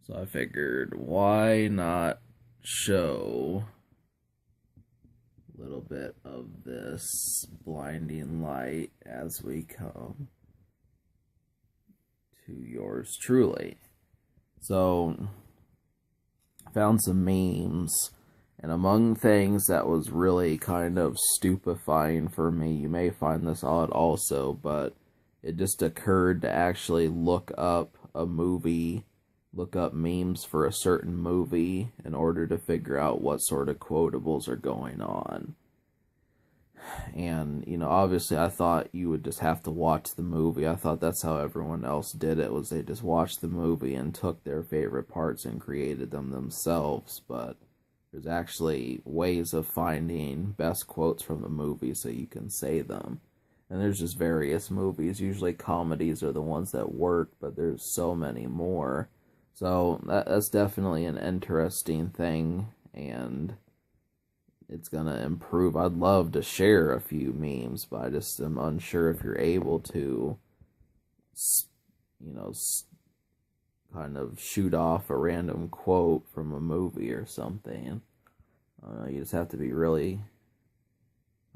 So I figured, why not show a little bit of this blinding light as we come to yours truly. So, I found some memes, and among things that was really kind of stupefying for me, you may find this odd also, but it just occurred to actually look up memes for a certain movie in order to figure out what sort of quotables are going on. And, obviously I thought you would just have to watch the movie. I thought that's how everyone else did it, was they just watched the movie and took their favorite parts and created them themselves. But there's actually ways of finding best quotes from the movie so you can say them. And there's just various movies. Usually comedies are the ones that work, but there's so many more. So that's definitely an interesting thing, and it's going to improve. I'd love to share a few memes, but I just am unsure if you're able to, kind of shoot off a random quote from a movie or something. You just have to be really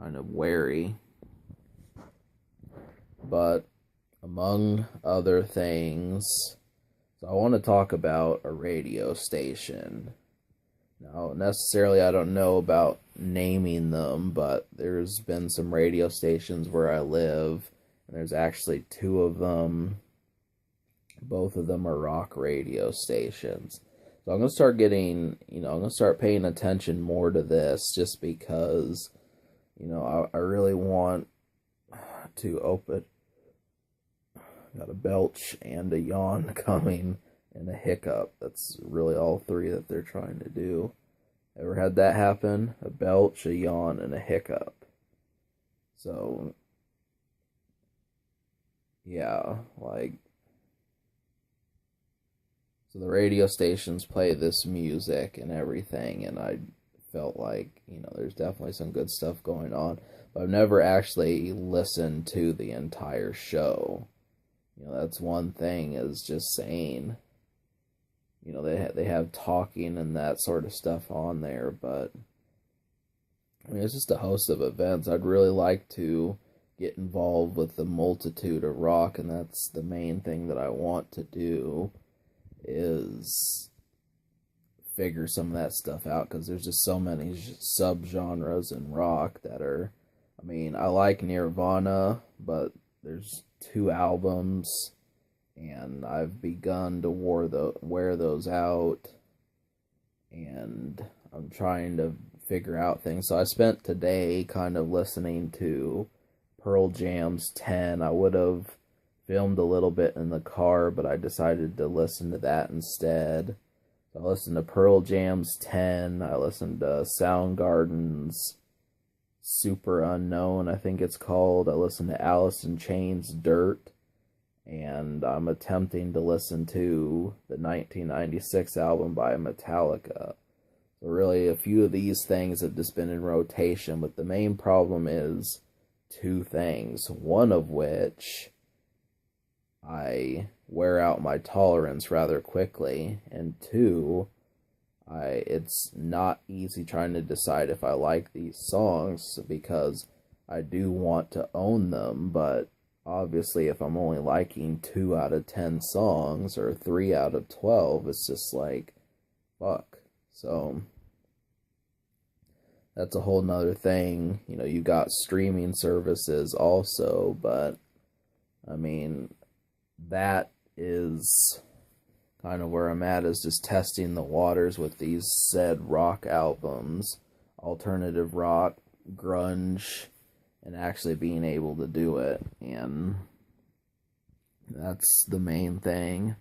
kind of wary. But among other things, so I want to talk about a radio station. Now, necessarily I don't know about naming them, but there's been some radio stations where I live, and there's actually two of them. Both of them are rock radio stations. So I'm going to start I'm going to start paying attention more to this, just because, I really want to open. Got a belch and a yawn coming and a hiccup. That's really all three that they're trying to do. Ever had that happen? A belch, a yawn, and a hiccup. So, yeah, so the radio stations play this music and everything, and I felt like, there's definitely some good stuff going on, but I've never actually listened to the entire show. That's one thing, is just saying, they have talking and that sort of stuff on there, but it's just a host of events. I'd really like to get involved with the multitude of rock, and that's the main thing that I want to do, is figure some of that stuff out, because there's just so many subgenres in rock that are, I like Nirvana, but there's 2 albums, and I've begun to wear those out, and I'm trying to figure out things. So I spent today kind of listening to Pearl Jam's 10. I would have filmed a little bit in the car, but I decided to listen to that instead. So I listened to Pearl Jam's 10. I listened to Soundgarden's Super Unknown, I think it's called. I listened to Alice in Chains' Dirt, and I'm attempting to listen to the 1996 album by Metallica. So really, a few of these things have just been in rotation, but the main problem is 2 things. One of which, I wear out my tolerance rather quickly, and 2, it's not easy trying to decide if I like these songs, because I do want to own them, but obviously if I'm only liking 2 out of 10 songs, or 3 out of 12, it's just like, fuck. So that's a whole nother thing. You got streaming services also, but that is kind of where I'm at, is just testing the waters with these said rock albums, alternative rock, grunge, and actually being able to do it. And that's the main thing.